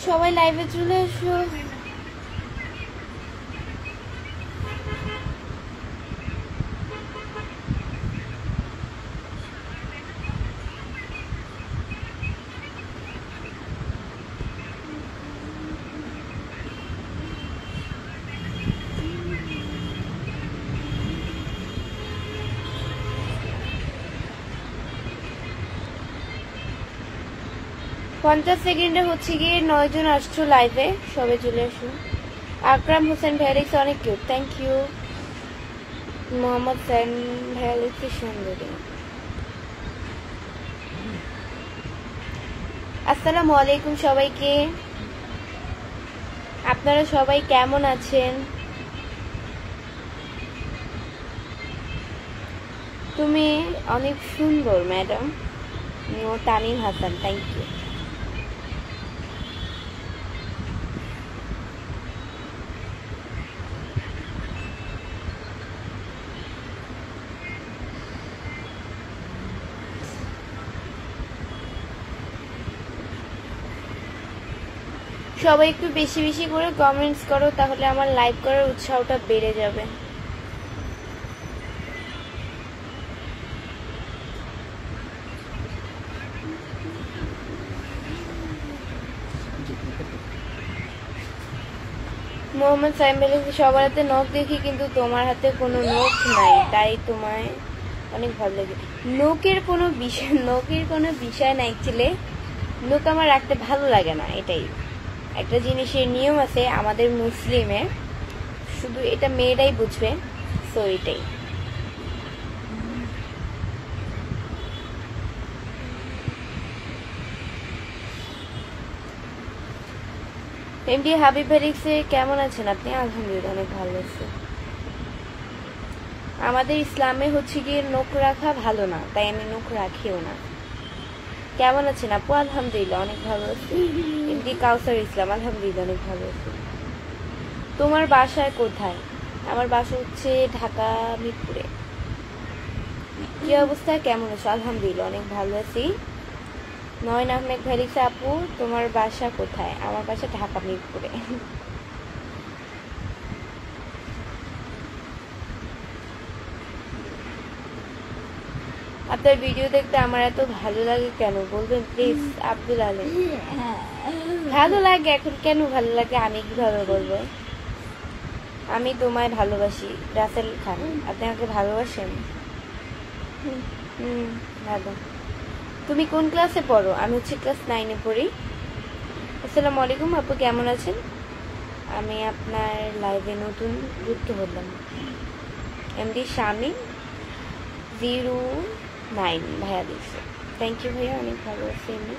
সবাই লাইভে চলে এসো। পঞ্চাশ সেকেন্ডে হচ্ছে গিয়ে 9 জন আসছো লাইভে, সবাই চলে আসুন। আকরাম হোসেন ভ্যালিক্স অনেক কিউট, থ্যাংক ইউ। মোহাম্মদ সাইন ভ্যালিক্স সুন্দরী। আসসালামু আলাইকুম সবাইকে, আপনারা সবাই কেমন আছেন? তুমি অনেক সুন্দর madam. Tamim Hasan, thank you. সবাই একটু বেশি বেশি করে কমেন্টস করো, তাহলে আমার লাইভ করার উৎসাহটা বেড়ে যাবে। মোহাম্মদ সাইম বলেছে সবার হাতে নখ দেখি, কিন্তু তোমার হাতে কোনো নখ নাই, তাই তোমায় অনেক ভালো লাগে। নখের কোনো বিষয় নাই ছেলে, নখ আমার রাখতে ভালো লাগে না, এটাই একটা জিনিসের নিয়ম আছে আমাদের মুসলিমে, শুধু এটা মেয়েরাই বুঝবে, সো এটাই। এমডি হাবিব ভ্যালিক্সে কেমন আছেন আপনি? আলহামদুলিল্লাহ অনেক ভালো আছি। আমাদের ইসলামে হচ্ছে গিয়ে নখ রাখা ভালো না, তাই আমি নখ রাখিও না। কেমন আছেন আপু? আলহামদুলিল্লাহ অনেক ভালো আছি। এমডি কাউসার ইসলাম, আলহামদুলিল্লাহ অনেক ভালো আছি। তোমার বাসায় কোথায়? আমার বাসা হচ্ছে ঢাকা মিরপুরে। কি অবস্থা, কেমন আছো? আলহামদুলিল্লাহ অনেক ভালো আছি। নয়ন আহমেদ ভ্যালিক্স আপু, তোমার বাসা কোথায়? আমার বাসা ঢাকা মিরপুরে। আপনার ভিডিও দেখতে আমার এত ভালো লাগে কেন বলবেন প্লিজ? আব্দুল আলম, ভালো লাগে এখন, কেন ভালো লাগে আমি কিভাবে বলবো? আমি তোমায় ভালোবাসি। রাসেল খান, আপনি আমাকে ভালোবাসেন? ভালো। তুমি কোন ক্লাসে পড়ো? আমি হচ্ছে ক্লাস 9-এ পড়ি। আসসালামু আলাইকুম আপু, কেমন আছেন? আমি আপনার লাইভে নতুন যুক্ত হলাম। এমডি শামি 09 ভাইয়া দিচ্ছে, থ্যাংক ইউ ভাইয়া, অনেক ভালো আছে। এমনি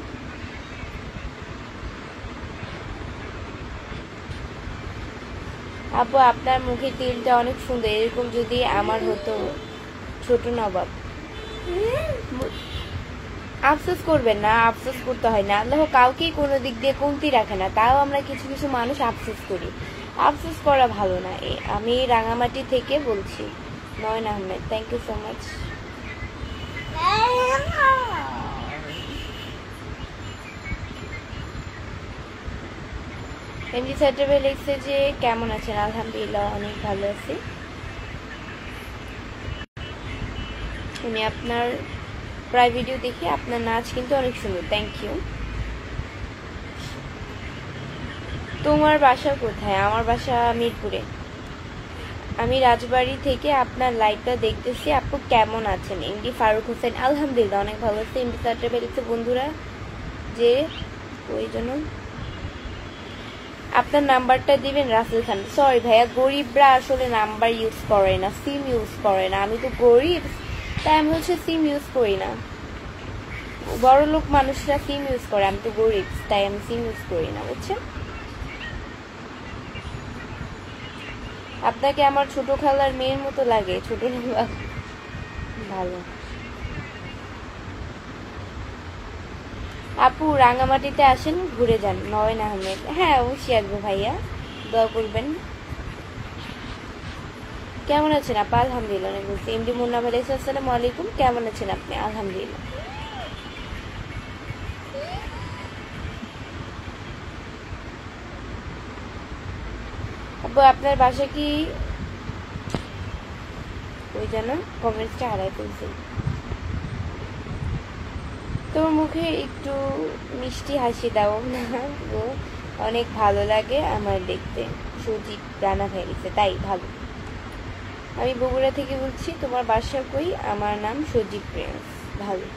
আপু আপনার মুখের তিলটা অনেক সুন্দর, এরকম যদি আমার হতো। ছোট নবাব, আফসোস করবেন না, আফসোস করতে হয় না, আল্লাহ কাউকেই কোনো দিক দিয়ে কমতি রাখে না, তাও আমরা কিছু কিছু মানুষ আফসোস করি, আফসোস করা ভালো না। আমি রাঙামাটি থেকে বলছি। Nayan Ahmed, thank you so much. MD স্যাটারবে লিখছে যে কেমন আছেন? আলহামদুলিল্লাহ অনেক ভালো আছি। আমি আপনার প্রায় ভিডিও দেখি, আপনার নাচ কিন্তু অনেক সুন্দর, থ্যাংক ইউ। তোমার বাসা কোথায়? আমার বাসা মিরপুরে। আমি রাজবাড়ি থেকে আপনার লাইভটা দেখতেছি। আপু কেমন আছেন? এমডি ফারুক হোসেন, আলহামদুলিল্লাহ অনেক ভালো আছে। এমডি স্যাটারবে লিখছে বন্ধুরা যে ওই জন্য আপনার নাম্বারটা দিবেন। রাসেল খান, সরি ভাইয়া, গরিবরা আসলে নাম্বার ইউজ করে না, সিম ইউজ করে না। আমি তো গরিব, তাই আমি হচ্ছে সিম ইউজ করি না। বড় লোক মানুষরা সিম ইউজ করে, আমি তো গরিব, তাই আমি সিম ইউজ করি না, বুঝছেন? আপনাকে আমার ছোট খালার মেয়ের মতো লাগে। ছোট ভালো। আপু রাঙামাটিতে আসেন, ঘুরে যান। নয়ন আহমেদ, হ্যাঁ অবশ্যই আসবো ভাইয়া, দোয়া করবেন। কেমন আছেন আপা? আলহামদুলিল্লাহ অনেক বলছি। এমডি মুন্না ভাই, আসসালামু আলাইকুম, কেমন আছেন আপনি? আলহামদুলিল্লাহ। আপু আপনার বাসা কি ওই যেন কমেন্টসটা হারাই ফেলছি। তোর মুখে একটু মিষ্টি হাসি দাও না গো, অনেক ভালো লাগে আমার দেখতে। সুজিত রানা হয়ে গেছে, তাই ভালো। আমি বগুড়া থেকে বলছি, তোমার বাসা কই? আমার নাম সজীব প্রিন্স। ভালো।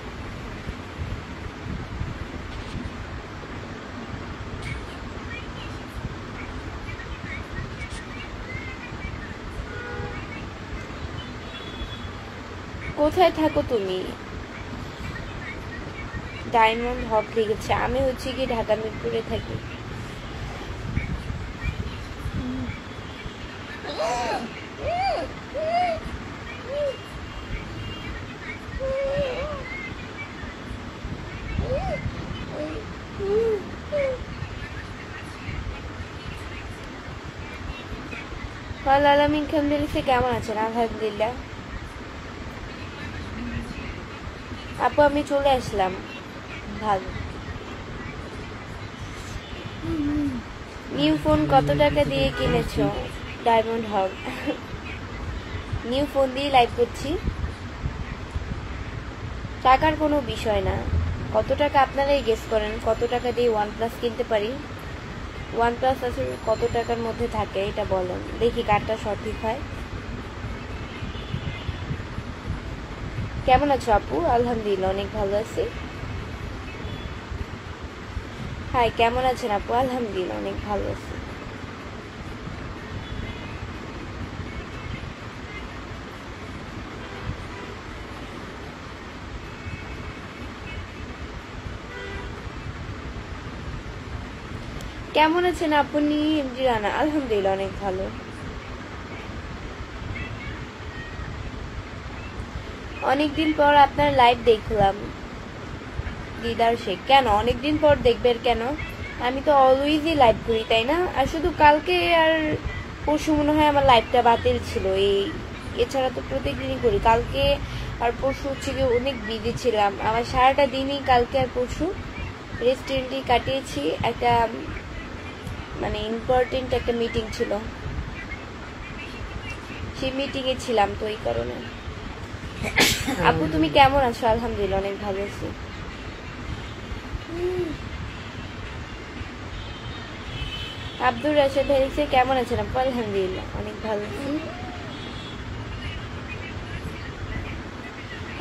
কোথায় থাকো তুমি? ডায়মন্ড হক লিখেছে। আমি হচ্ছে কি ঢাকা মিরপুরে থাকি। আলামিন খান লিখেছে, কেমন আছেন? আলহামদুলিল্লাহ। আপু আমি চলে আসলাম। ভালো। নিউ ফোন কত টাকা দিয়ে কিনেছো? ডায়মন্ড হক। নিউ ফোন দিয়ে লাইভ করছি। টাকার কোনো বিষয় না, কত টাকা আপনারাই গেস করেন কত টাকা দিয়ে OnePlus কিনতে পারি। OnePlus আসলে কত টাকার মধ্যে থাকে এটা বলেন, দেখি কারটা সঠিক হয়। কেমন আছো আপু? আলহামদুলিল্লাহ অনেক ভালো আছি। হাই, কেমন আছেন আপু? আলহামদুলিল্লাহ অনেক ভালো আছি। কেমন আছেন আপনি? এমডি রানা। আলহামদুলিল্লাহ অনেক ভালো। অনেকদিন পর আপনার লাইভ দেখলাম। দিদার শেখ, কেন অনেকদিন পর দেখবেন কেন? আমি তো অলওয়েজই লাইভ করি, তাই না? আর শুধু কালকে আর পরশু মনে হয় আমার লাইভটা বাতিল ছিল, এছাড়া তো প্রত্যেকদিনই করি। কালকে আর পরশু হচ্ছে কি অনেক বিজি ছিলাম, আমার সারাটা দিনই কালকে আর পরশু রেস্টুরেন্টে কাটিয়েছি। একটা মানে ইম্পর্টেন্ট একটা মিটিং ছিল, সেই মিটিংয়ে ছিলাম, তো এই কারণে। আপু তুমি কেমন আছো? আলহামদুলিল্লাহ অনেক ভালো আছি। আব্দুর রাশেদ ভাইসে, কেমন আছেন আপু? আলহামদুলিল্লাহ অনেক ভালো আছি।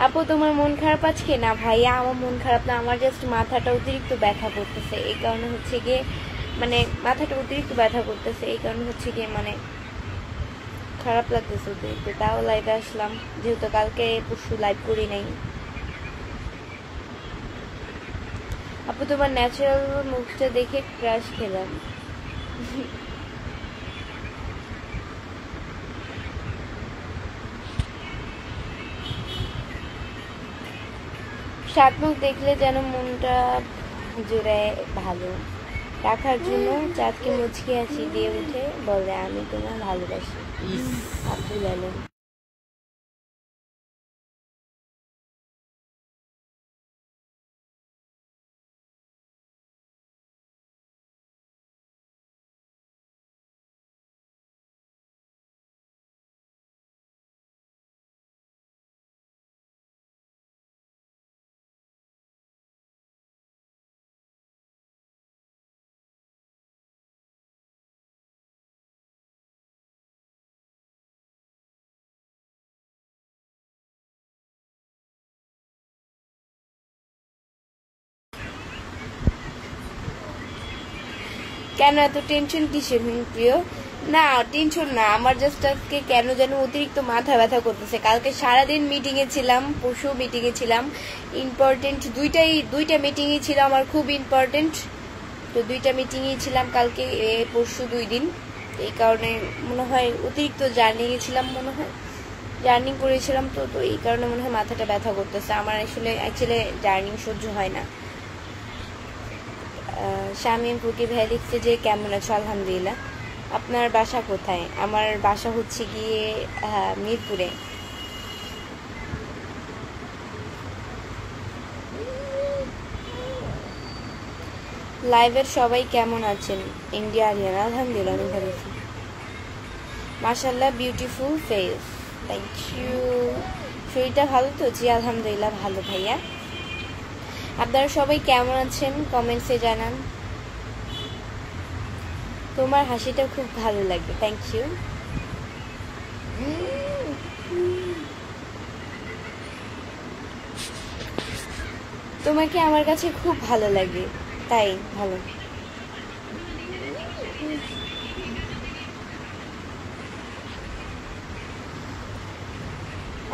আপু তোমার মন খারাপ আজকে? না ভাইয়া, আমার মন খারাপ না, আমার জাস্ট মাথাটা অতিরিক্ত ব্যথা করতেছে, এই কারণে হচ্ছে গিয়ে মানে মাথাটা অতিরিক্ত ব্যথা করতেছে, এই কারণে হচ্ছে গিয়ে মানে খারাপ লাগতেছে অতিরিক্ত। তাও লাইভে আসলাম, যেহেতু কালকে পরশু লাইভ করি নাই। আপু তোমার ন্যাচারাল মুখটা দেখে ক্রাশ খেলাম। সাত মুখ দেখলে যেন মনটা জুড়ে ভালো রাখার জন্য চাঁদকে মুচকি হাসি দিয়ে উঠে বলে, আমি তোমার ভালোবাসি। আব্দুল আলম। কেন এত টেনশন কিসের প্রিয়? না টেনশন না, আমার জাস্ট আজকে কেন যেন অতিরিক্ত মাথা ব্যথা করতেছে। কালকে সারাদিন মিটিং এ ছিলাম, পরশু মিটিং এ ছিলাম, ইম্পর্টেন্ট দুইটা মিটিং এ ছিল আমার, খুব ইম্পর্টেন্ট। তো দুইটা মিটিং এ ছিলাম কালকে পরশু 2 দিন, এই কারণে মনে হয় অতিরিক্ত জার্নি গেছিলাম, মনে হয় জার্নি করেছিলাম, তো তো এই কারণে মনে হয় মাথাটা ব্যথা করতেছে। আমার আসলে অ্যাকচুয়ালি জার্নি সহ্য হয় না। শামিম ফুকি ভাই লিখছে যে কেমন আছো? আলহামদুলিল্লাহ। আপনার বাসা কোথায়? আমার বাসা হচ্ছে গিয়ে মিরপুরে। লাইভের সবাই কেমন আছেন? ইন্ডিয়া আরিয়ান। আলহামদুলিল্লাহ অনেক ভালো আছি। মাশাআল্লাহ বিউটিফুল ফেস। Thank you. শরীরটা ভালো তো? জি আলহামদুলিল্লাহ ভালো ভাইয়া। আপনারা সবাই কেমন আছেন কমেন্টসে জানান। তোমার হাসিটা খুব ভালো লাগে। Thank you. তোমাকে আমার কাছে খুব ভালো লাগে, তাই ভালো।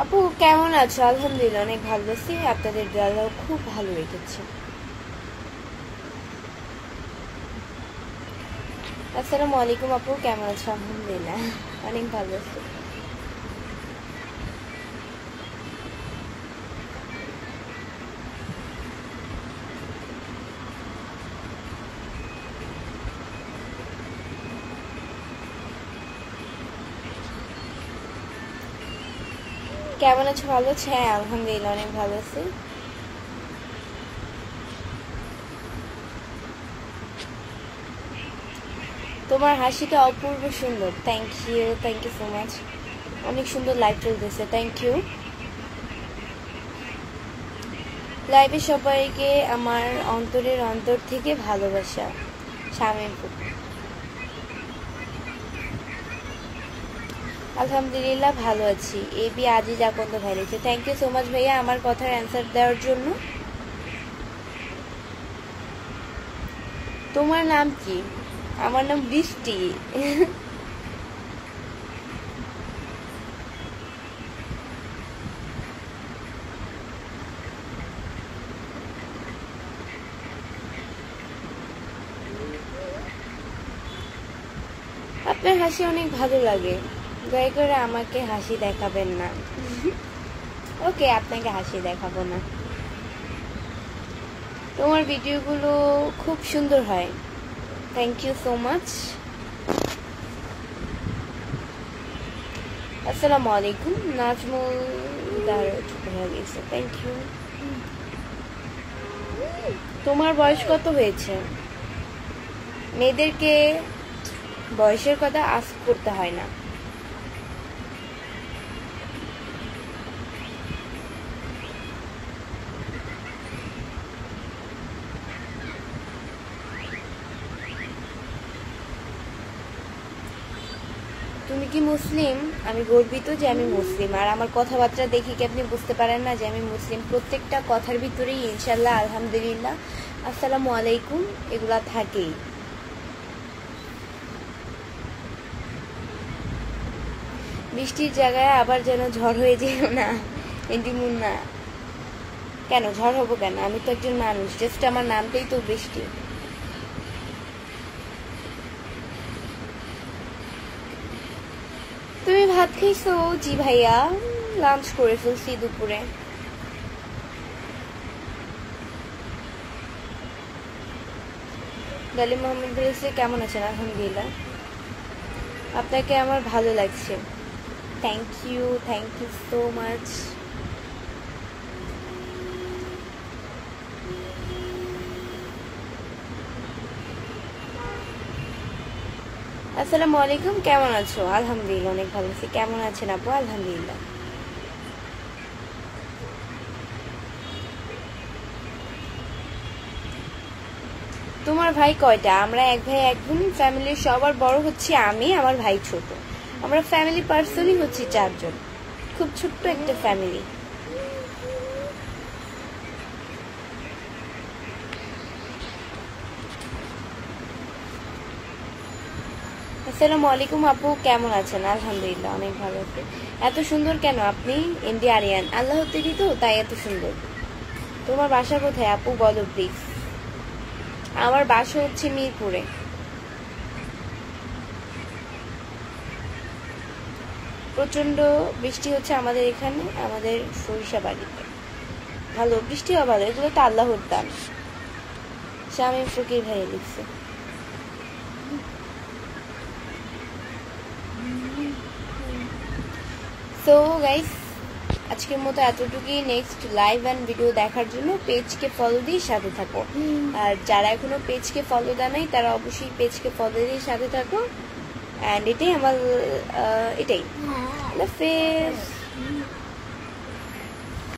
আপু কেমন আছো? আলহামদুলিল্লাহ অনেক ভালো আছি, আপনাদের দোয়াও খুব ভালো রেখেছে। আসসালামু আলাইকুম আপু, কেমন আছো? আলহামদুলিল্লাহ অনেক ভালো আছি। কেমন আছো? ভালো আছে? হ্যাঁ আলহামদুলিল্লাহ অনেক ভালো আছি। তোমার হাসিটা অপূর্ব সুন্দর। Thank you so much. অনেক সুন্দর লাইভ চলতেছে। Thank you. লাইভে সবাইকে আমার অন্তরের অন্তর থেকে ভালোবাসা। শামিমপুর। আলহামদুলিল্লাহ ভালো আছি। এবি আজি যাকন্দ ভাই লিখছে। থ্যাংক ইউ সো মাচ ভাইয়া আমার কথার অ্যান্সার দেওয়ার জন্য। তোমার নাম কি? আমার নাম বৃষ্টি। আপনার হাসি অনেক ভালো লাগে, দয়া করে আমাকে হাসি দেখাবেন না। ওকে, আপনাকে হাসি দেখাবো না। তোমার ভিডিওগুলো খুব সুন্দর হয়। Thank you so much. আসসালামু আলাইকুম। নাজমুল গেছে। Thank you. তোমার বয়স কত হয়েছে? মেয়েদেরকে বয়সের কথা আস্ক করতে হয় না। তুমি কি মুসলিম? আমি গর্বিত যে আমি মুসলিম। আর আমার কথাবার্তা দেখে কি আপনি বুঝতে পারেন না যে আমি মুসলিম? প্রত্যেকটা কথার ভিতরেই ইনশাল্লাহ, আলহামদুলিল্লাহ, আসসালামু আলাইকুম এগুলা থাকেই। বৃষ্টির জায়গায় আবার যেন ঝড় হয়ে যেও না এন্টিমুন না। কেন ঝড় হবো কেন? আমি তো একজন মানুষ, জাস্ট আমার নামটাই তো বৃষ্টি। তুমি ভাত খাইছো? জি ভাইয়া, লাঞ্চ করে ফেলছি দুপুরে। ডালিম মোহাম্মদ বলেছে কেমন আছেন? আলহামদুলিল্লাহ। আপনাকে আমার ভালো লাগছে। Thank you so much. আসসালামু আলাইকুম, কেমন আছো? আলহামদুলিল্লাহ অনেক ভালো আছি। কেমন আছেন আপু? আলহামদুলিল্লাহ। তোমার ভাই কয়টা? আমরা এক ভাই এক বোন। ফ্যামিলির সবার বড় হচ্ছে আমি, আমার ভাই ছোট। আমরা ফ্যামিলি পার্সনই হচ্ছে 4 জন। খুব ছোট্ট একটা ফ্যামিলি। আসসালামু আলাইকুম আপু, কেমন আছেন? আলহামদুলিল্লাহ অনেক ভালো আছি। এত সুন্দর কেন আপনি? ইন্ডিয়ারিয়ান, আল্লাহ তৈরি তো তাই এত সুন্দর। তোমার বাসা কোথায় আপু বলো প্লিজ। আমার বাসা হচ্ছে মিরপুরে। প্রচন্ড বৃষ্টি হচ্ছে আমাদের এখানে, আমাদের সরিষা বাড়িতে। ভালো বৃষ্টি হওয়া ভালো, এগুলো তো আল্লাহর দান। শামীম ফকির ভাই লিখছে। সো গাইস, আজকের মতো এতটুকুই। নেক্সট লাইভ অ্যান্ড ভিডিও দেখার জন্য পেজকে ফলো দিয়ে সাথে থাকো। আর যারা এখনো পেজকে ফলো দেয় নাই তারা অবশ্যই পেজকে ফলো দিয়ে সাথে থাকো। অ্যান্ড এটাই আমার এটাই। আল্লাহ হাফেজ।